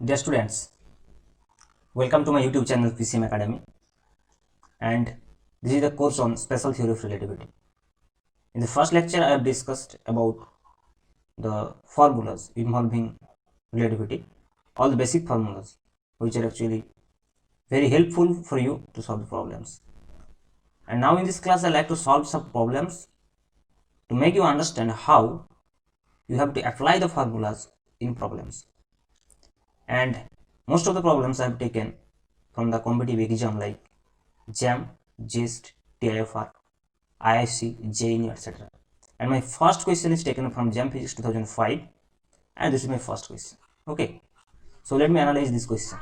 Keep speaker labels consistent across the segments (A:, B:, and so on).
A: Dear students, welcome to my YouTube channel PCM Academy, and this is the course on special theory of relativity. In the first lecture, I have discussed about the formulas involving relativity, all the basic formulas which are actually very helpful for you to solve the problems. And now in this class, I like to solve some problems to make you understand how you have to apply the formulas in problems. And most of the problems I have taken from the competitive exam like JAM, GIST, TIFR, IIC, JNU, etc. And my first question is taken from JAM Physics 2005, and this is my first question. Okay, so let me analyze this question.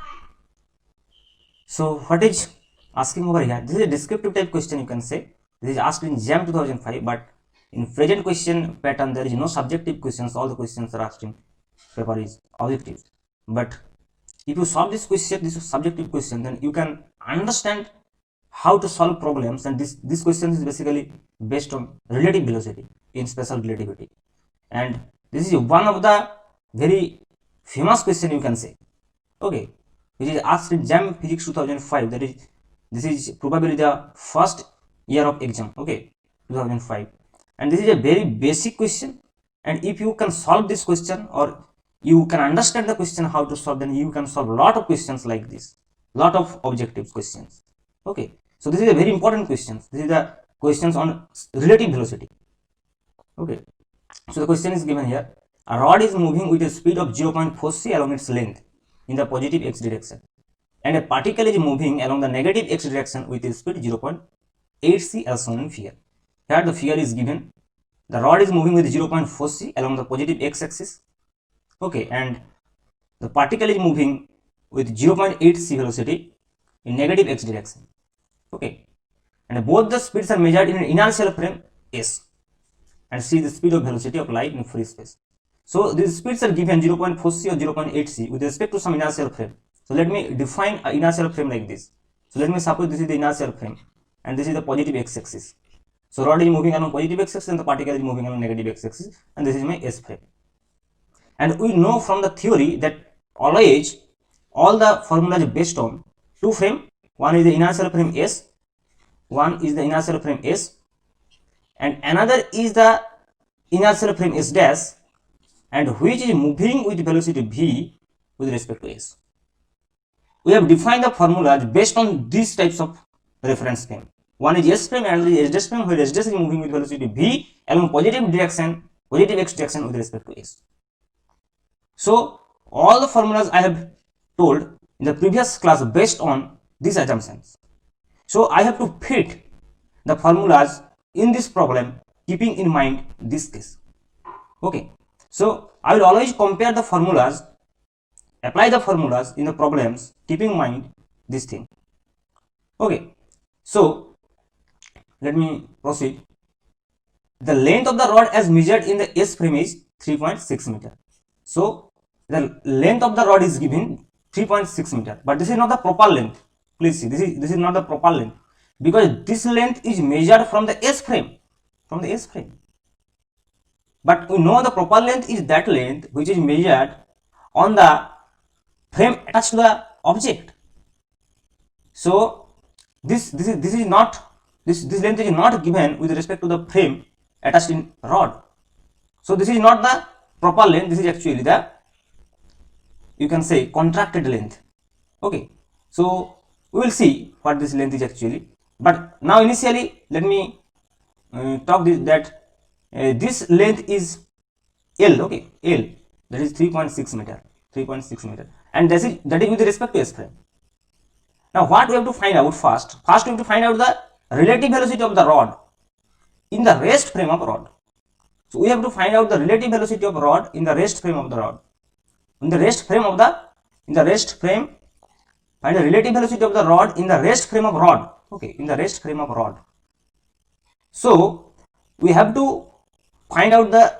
A: So what is asking over here? This is a descriptive type question, you can say. This is asked in JAM 2005, but in present question pattern there is no subjective questions. All the questions are asked in paper is objective. But if you solve this question, this is subjective question, then you can understand how to solve problems. And this question is basically based on relative velocity in special relativity, and this is one of the very famous question, you can say. Okay, which is asked in JAM Physics 2005. That is, this is probably the first year of exam. Okay, 2005, and this is a very basic question. And if you can solve this question, or you can understand the question how to solve, then you can solve a lot of questions like this, lot of objective questions. Okay, so this is a very important question. This is the questions on relative velocity. Okay, so the question is given here: a rod is moving with a speed of 0.4 c along its length in the positive x direction, and a particle is moving along the negative x direction with a speed 0.8 c as shown in figure. Here the figure is given. The rod is moving with 0.4 c along the positive x axis. Okay, and the particle is moving with 0.8 c velocity in negative x direction. Okay, and both the speeds are measured in an inertial frame s, and see the speed of velocity of light in free space. So these speeds are given 0.4 c or 0.8 c with respect to some inertial frame. So let me define an inertial frame like this. So let me suppose this is the inertial frame, and this is the positive x axis. So rod is moving along positive x axis and the particle is moving along negative x axis, and this is my s frame. And we know from the theory that always all the formulas based on two frame. One is the inertial frame s, one is the inertial frame s, and another is the inertial frame s dash, and which is moving with velocity v with respect to s. We have defined the formulas based on these types of reference frame. One is s frame and the s dash frame, where s dash is moving with velocity v along positive direction, positive x direction with respect to s. So all the formulas I have told in the previous class based on these assumptions. So I have to fit the formulas in this problem, keeping in mind this case. Okay, so I will always compare the formulas, apply the formulas in the problems, keeping in mind this thing. Okay, so let me proceed. The length of the rod as measured in the S frame is 3.6 meter. So the length of the rod is given 3.6 meter, but this is not the proper length. Please see, this is not the proper length, because this length is measured from the S frame, from the S frame. But we know the proper length is that length which is measured on the frame attached to the object. So this length is not given with respect to the frame attached in rod. So this is not the proper length. This is actually the, you can say, contracted length. Okay, so we will see what this length is actually. But now initially let me talk that this length is L. Okay, L, that is 3.6 meter, 3.6 meter, and that is with respect to S frame. Now what we have to find out first we have to find out the relative velocity of the rod in the rest frame of rod. So we have to find out the relative velocity of rod in the rest frame of the rod. In the rest frame, find the relative velocity of the rod in the rest frame of rod. Okay, in the rest frame of rod. So we have to find out the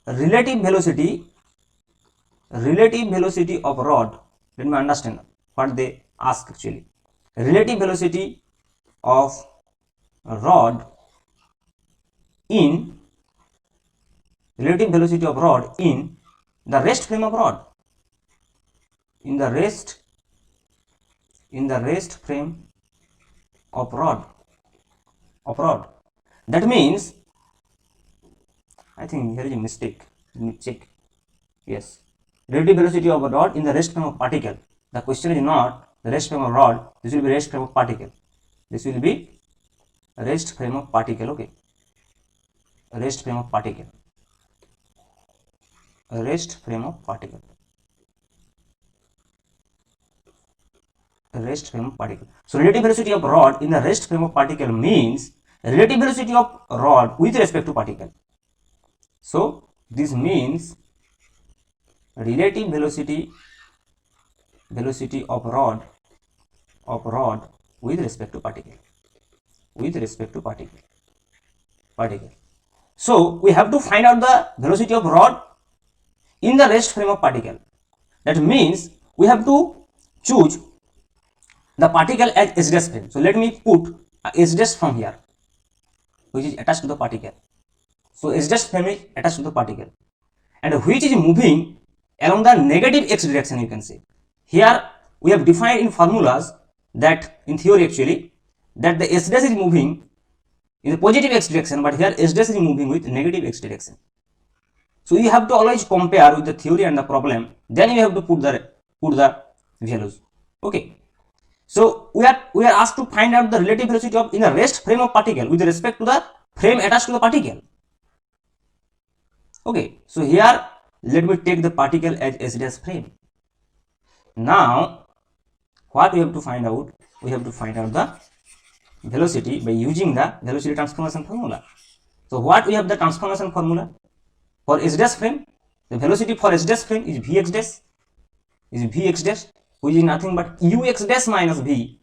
A: relative velocity of rod. Let me understand what they ask actually. Relative velocity of rod in the rest frame of rod. in the rest frame of rod. That means, I think here is a mistake. Let me check. Yes, relative velocity of a rod in the rest frame of particle. The question is not the rest frame of rod. This will be rest frame of particle. This will be rest frame of particle. Okay, rest frame of particle. Rest frame of particle. Rest frame of particle. So relative velocity of rod in the rest frame of particle means relative velocity of rod with respect to particle. So this means relative velocity of rod with respect to particle. So we have to find out the velocity of rod in the rest frame of particle. That means we have to choose the particle as S dash frame. So let me put a S dash from here, which is attached to the particle. So S dash frame is attached to the particle, and which is moving along the negative x direction. You can say here we have defined in formulas that in theory actually that the S dash is moving in the positive x direction, but here S dash is moving with negative x direction. So you have to always compare with the theory and the problem, then you have to put the values. Okay. So we are asked to find out the relative velocity of in the rest frame of particle with respect to the frame attached to the particle. Okay, so here let me take the particle as S dash frame. Now what we have to find out? We have to find out the velocity by using the velocity transformation formula. So what we have the transformation formula for S dash frame? The velocity for S dash frame is Vx dash, which is nothing but ux dash minus v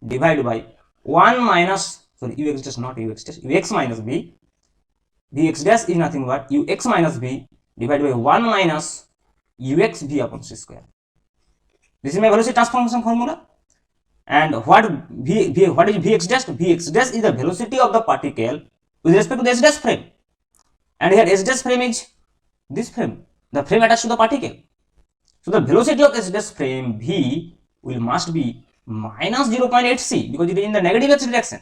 A: divided by 1 minus, sorry, ux dash, not ux dash, ux minus v. Vx dash is nothing but ux minus v divided by 1 minus ux v upon c square. This is my velocity transformation formula. And what is Vx dash? Vx dash is the velocity of the particle with respect to the S dash frame. And here S dash frame is this frame, the frame attached to the particle. So the velocity of S dash frame v must be minus 0.8 c because it is in the negative x direction.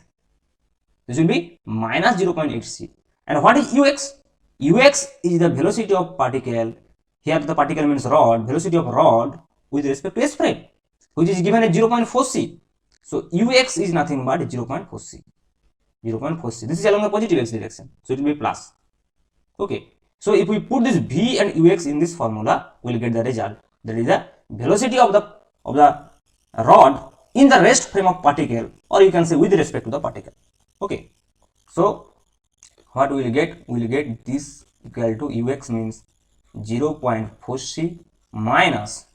A: This will be minus 0.8 c. And what is ux? Ux is the velocity of particle. Here the particle means rod. Velocity of rod with respect to S frame, which is given as 0.4 c. So ux is nothing but 0.4 c. 0.4 c. This is along the positive x direction, so it will be plus. Okay. So if we put this v and ux in this formula, we will get the result. That is the velocity of the rod in the rest frame of particle, or you can say with respect to the particle. Okay. So what we will get? We will get this equal to ux means 0.4 c minus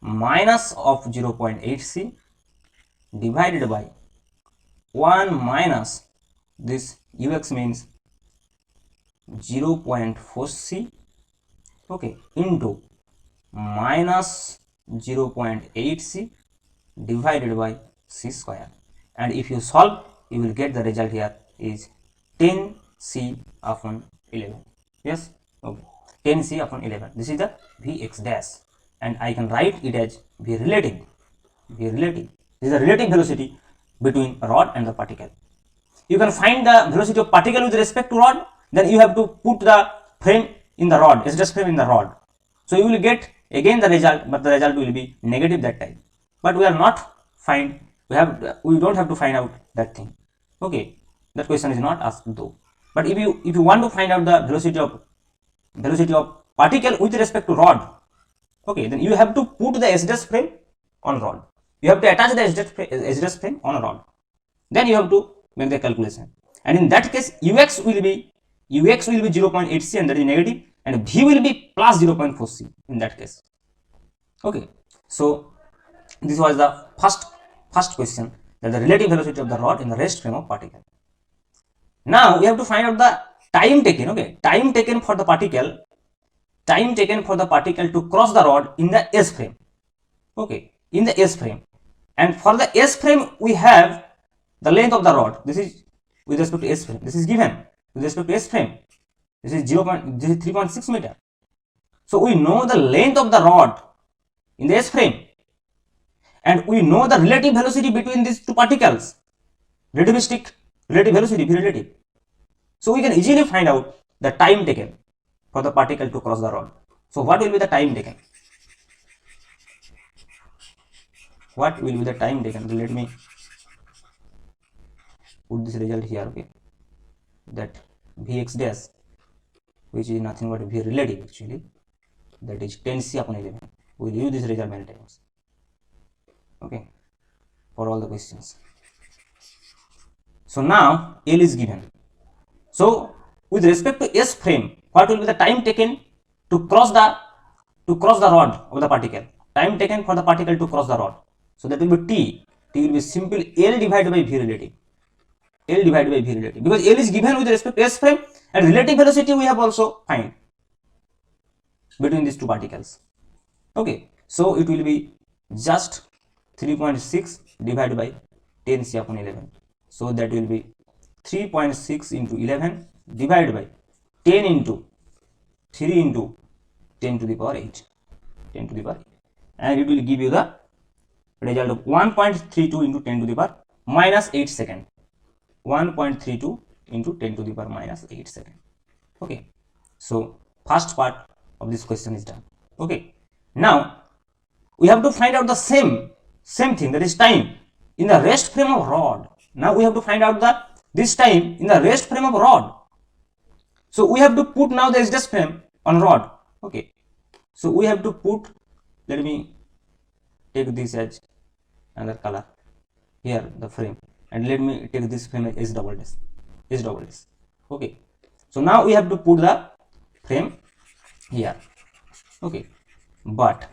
A: of 0.8 c divided by 1 minus this ux means 0.4 c, okay, into minus 0.8 c divided by c square. And if you solve, you will get the result here is 10 c upon 11. Yes, okay, 10 c upon 11. This is the Vx dash, and I can write it as V relative. This is the relative velocity between rod and the particle. You can find the velocity of particle with respect to rod, then you have to put the frame in the rod, S dash frame in the rod. So you will get again the result, but the result will be negative that time. But we are not find, we don't have to find out that thing. Okay, that question is not asked though. But if you want to find out the velocity of particle with respect to rod, okay, then you have to put the S dash frame on rod. You have to attach the S dash frame on a rod. Then you have to make the calculation. And in that case, ux will be 0.8 c, and that is negative, and v will be plus 0.4 c in that case. Okay, so this was the first question, that the relative velocity of the rod in the rest frame of particle. Now we have to find out the time taken. Okay, time taken for the particle to cross the rod in the S frame. Okay, in the S frame, and for the S frame we have the length of the rod. This is with respect to S frame. This is given with respect to S frame. This is 3.6 meter. So we know the length of the rod in the S frame, and we know the relative velocity between these two particles, relativistic relative velocity, v relative. So we can easily find out the time taken for the particle to cross the rod. So what will be the time taken? What will be the time taken? Let me put this result here. Okay, that Vx dash, which is nothing but V relative actually, that is 10c upon 11. We will use this result many times. Okay, for all the questions. So now L is given. So with respect to S frame, what will be the time taken to cross the rod of the particle? Time taken for the particle to cross the rod. So that will be T. T will be simple L divided by V relative. L divided by V relative, because L is given with respect to S frame, and relative velocity we have also find between these two particles. Okay, so it will be just 3.6 divided by 10c upon 11. So that will be 3.6 into 11 divided by 10 into 3 into 10 to the power 8. 10 to the power 8. And it will give you the result of 1.32 into 10 to the power minus 8 second. 1.32 into 10 to the power minus 8 second. Okay, so first part of this question is done. Okay, now we have to find out the same thing, that is time in the rest frame of rod. Now we have to find out this time in the rest frame of rod. So we have to put now the rest frame on rod. Okay, so we have to put, let me take this as another color here, the frame, and let me take this frame as S double dash. Okay, so now we have to put the frame here. Okay, but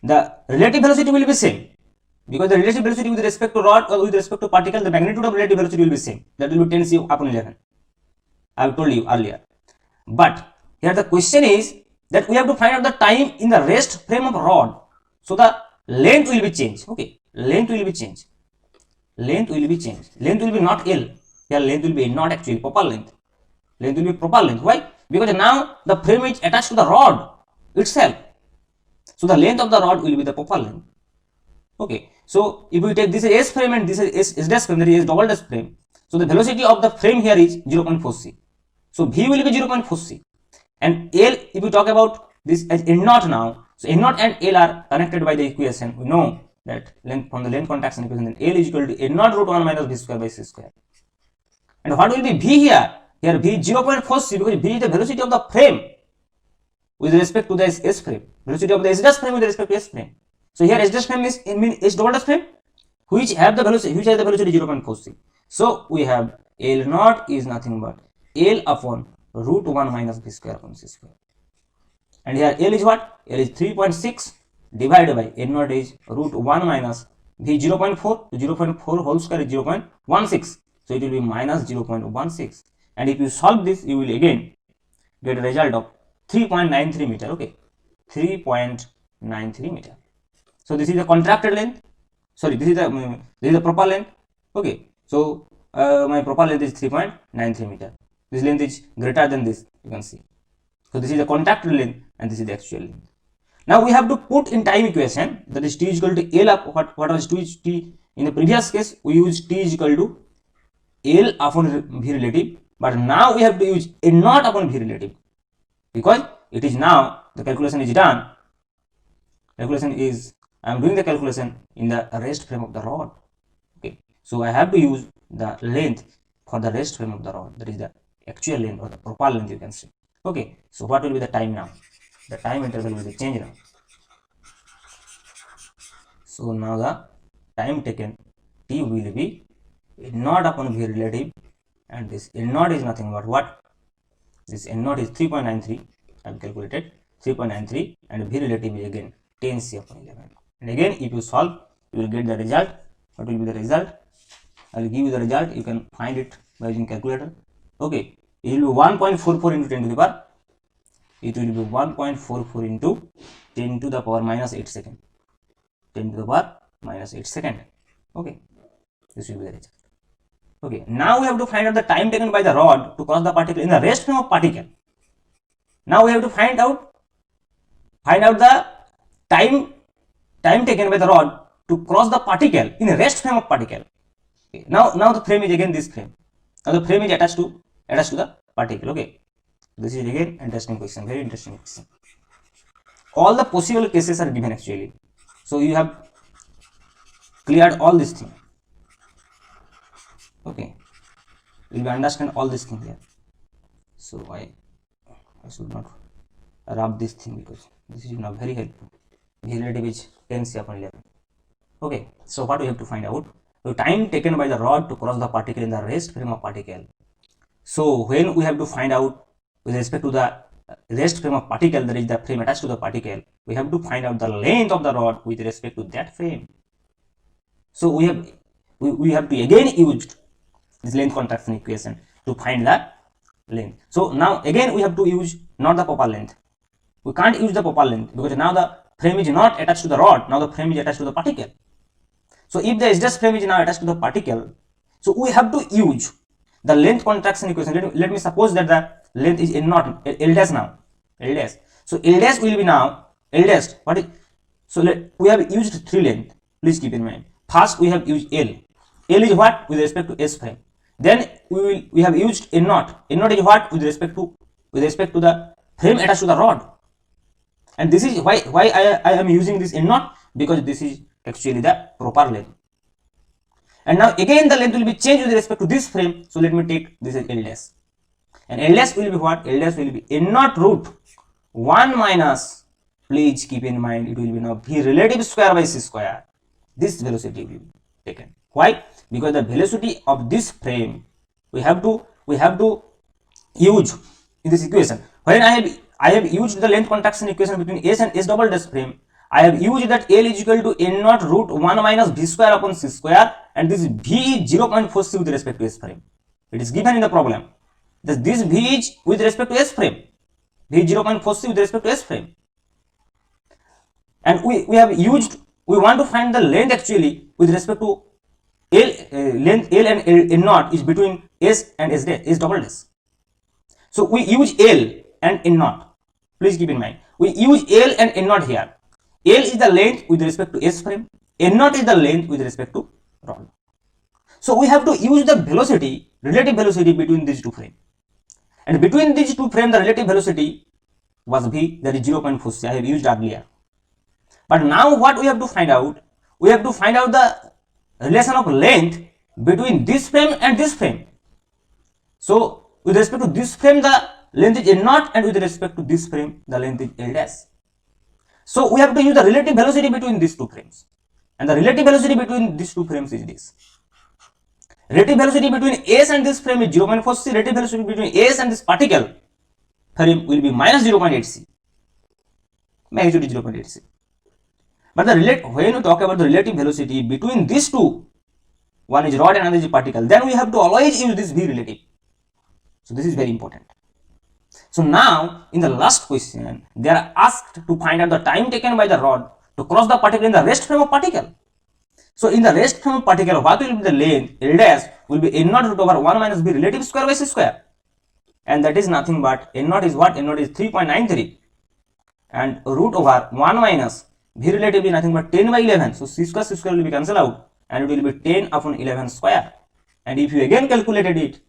A: the relative velocity will be same, because the relative velocity with respect to rod or with respect to particle, the magnitude of relative velocity will be same. That will be 10c upon 11. I have told you earlier. But here the question is that we have to find out the time in the rest frame of rod. So the length will be changed. Okay, length will be changed. Length will be changed. Length will be not L. Here length will be not actually proper length. Length will be proper length. Why? Because now the frame is attached to the rod itself. So the length of the rod will be the proper length. Okay, so if we take this is S frame and this is S dash frame, that is S double dash frame. So the velocity of the frame here is 0.4c. So V will be 0.4c. And L, if we talk about this as N naught now, so N naught and L are connected by the equation. We know that length from the length contraction equation, then L is equal to N naught root 1 minus V square by C square. And what will be V here? Here V is 0.4c, because V is the velocity of the frame with respect to the S frame. Velocity of the S dash frame with respect to S frame. So here S dash frame is S double dash frame, which has the velocity 0.4c. So we have L naught is nothing but L upon root 1 minus V square upon C square. And here L is what? L is 3.6 divided by N naught is root 1 minus V 0.4. 0.4 whole square is 0.16. So it will be minus 0.16. And if you solve this, you will again get a result of 3.93 meter. Okay, 3.93 meter. So this is the contracted length. Sorry, this is the proper length. Okay, so my proper length is 3.93 meter. This length is greater than this, you can see. So this is the contracted length and this is the actual length. Now we have to put in time equation, that is T is equal to L up. What was T? In the previous case we used T is equal to L upon V relative, but now we have to use N naught upon V relative, because it is now the calculation is done. I am doing the calculation in the rest frame of the rod. Okay, so I have to use the length for the rest frame of the rod, that is the actual length or the proper length, you can see. Okay, so what will be the time now? The time interval will be changed now. So now the time taken T will be N naught upon V relative, and this N naught is nothing but what? This N naught is 3.93. I have calculated 3.93, and V relative is again 10c upon 11. And again, if you solve, you will get the result. What will be the result? I will give you the result. You can find it by using calculator. Okay, it will be 1.44 into 10 to the power. It will be 1.44 into 10 to the power minus 8 second. 10 to the power minus 8 second. Okay, this will be the result. Okay, now we have to find out the time taken by the rod to cross the particle in the rest frame of particle. Now we have to find out the time time taken by the rod to cross the particle in a rest frame of particle. Okay. Now the frame is again this frame. Now the frame is attached to the particle. Okay, this is again interesting question, very interesting question. All the possible cases are given actually, so you have cleared all this thing. Okay, you will understand all this thing here. So I should not rub this thing because this is not very helpful. V relative is 10c upon 11. Okay, so what we have to find out? The time taken by the rod to cross the particle in the rest frame of particle. So when we have to find out with respect to the rest frame of particle, there is the frame attached to the particle, we have to find out the length of the rod with respect to that frame. So we have to again use this length contraction equation to find the length. So now again we have to use not the proper length. We can't use the proper length because now the frame is not attached to the rod, now the frame is attached to the particle. So if the S frame is now attached to the particle, so we have to use the length contraction equation. Let me suppose that the length is L dash now, L dash. So L dash will be now L dash. What is, so we have used three length. Please keep in mind. First we have used L. L is what with respect to S frame. Then we have used N naught. N naught is what with respect to the frame attached to the rod. And this is why I am using this N naught, because this is actually the proper length. And now again the length will be changed with respect to this frame. So let me take this as L dash. And L dash will be what? L dash will be N naught root 1 minus, please keep in mind, it will be now V relative square by C square. This velocity will be taken. Why? Because the velocity of this frame we have to use in this equation. When I have used the length contraction equation between S and S double dash frame, I have used that L is equal to N naught root 1 minus V square upon C square, and this V is 0.46 with respect to S frame. It is given in the problem. This V is with respect to S frame. V is 0.46 with respect to S frame. And we want to find the length actually with respect to L, length L and N naught is between S and S double dash. So we use L and N naught. Please keep in mind, we use L and N naught here. L is the length with respect to S frame, N naught is the length with respect to rod. So we have to use the velocity, relative velocity between these two frames. And between these two frames, the relative velocity was V, that is 0.46. I have used earlier. But now what we have to find out? We have to find out the relation of length between this frame and this frame. So with respect to this frame, the length is N naught, and with respect to this frame, the length is L dash. So we have to use the relative velocity between these two frames. And the relative velocity between these two frames is this. Relative velocity between S and this frame is 0.46. Relative velocity between S and this particle frame will be minus 0.8c. Magnitude is 0.8c. But when you talk about the relative velocity between these two, one is rod and another is particle, then we have to always use this V relative. So this is very important. So now in the last question, they are asked to find out the time taken by the rod to cross the particle in the rest frame of particle. So in the rest frame of particle, what will be the length? L dash will be N naught root over 1 minus V relative square by C square. And that is nothing but N naught is what? N naught is 3.93. And root over 1 minus V relative is nothing but 10 by 11. So C square will be cancelled out, and it will be 10 upon 11 square. And if you again calculated it,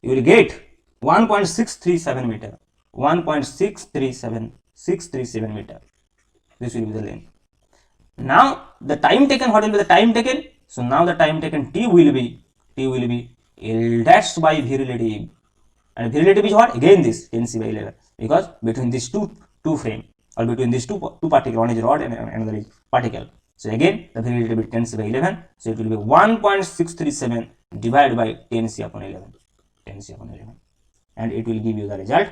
A: you will get 1.637 meter. 1.637 meter. This will be the length. Now the time taken, what will be the time taken? So now the time taken T will be L dash by V relative, and V relative is what? Again this 10c by 11, because between these two frame, or between these two particles, one is rod and another is particle. So again the V relative is 10c by 11, so it will be 1.637 divided by 10c upon 11, and it will give you the result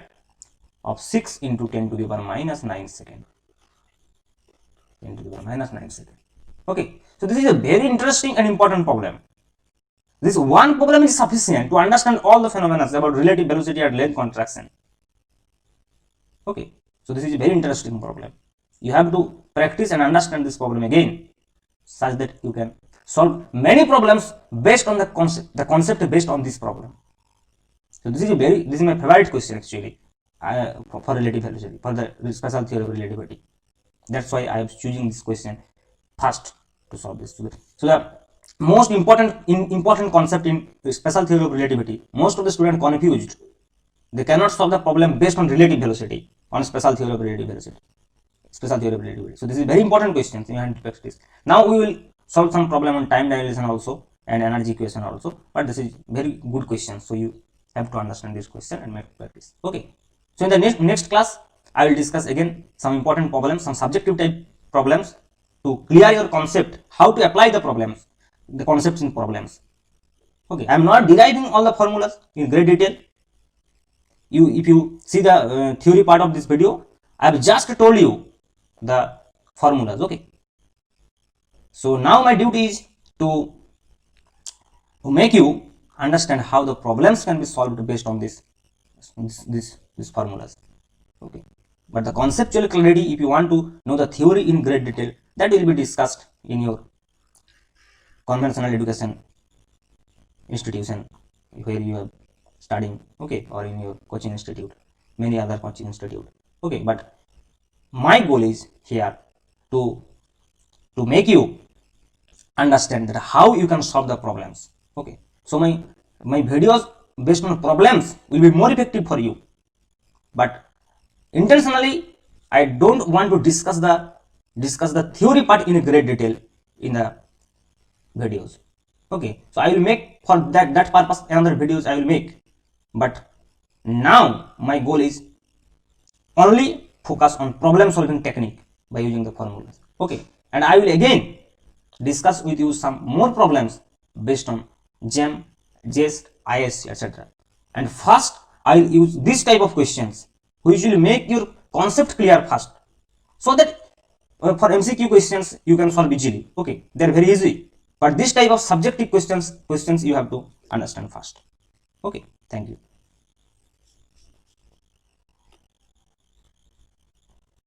A: of 6 into 10 to the power minus 9 second. 10 to the power minus 9 second. Okay, so this is a very interesting and important problem. This one problem is sufficient to understand all the phenomena about relative velocity and length contraction. Okay, so this is a very interesting problem. You have to practice and understand this problem again, such that you can solve many problems based on the concept based on this problem. So this is my favorite question actually, for relative velocity, for the special theory of relativity. That's why I am choosing this question. fast to solve this. So the most important concept in special theory of relativity, most of the students confused. They cannot solve the problem based on relative velocity on special theory of relative velocity. Special theory of relativity. So this is very important questions you have to practice. Now we will solve some problem on time dilation also and energy equation also. But this is very good question. So you have to understand this question and make practice. Okay. So in the next class, I will discuss again some important problems, some subjective type problems to clear your concept, how to apply the problems, the concepts in problems. Okay. I am not deriving all the formulas in great detail. If you see the theory part of this video, I have just told you the formulas. Okay. So now my duty is to make you understand how the problems can be solved based on these formulas. Okay. But the conceptual clarity, if you want to know the theory in great detail, that will be discussed in your conventional education institution where you are studying, okay, or in your coaching institute, many other coaching institute. Okay, but my goal is here to make you understand that how you can solve the problems. Okay, so my videos based on problems will be more effective for you, but intentionally I don't want to discuss the theory part in a great detail in the videos. Okay, so I will make for that purpose another videos I will make, but now my goal is only focus on problem solving technique by using the formulas. Okay, and I will again discuss with you some more problems based on GEM, JEST, ISC, etc. And first I will use this type of questions which will make your concept clear first, so that for MCQ questions you can solve easily. Okay, they are very easy, but this type of subjective questions you have to understand first. Okay, thank you.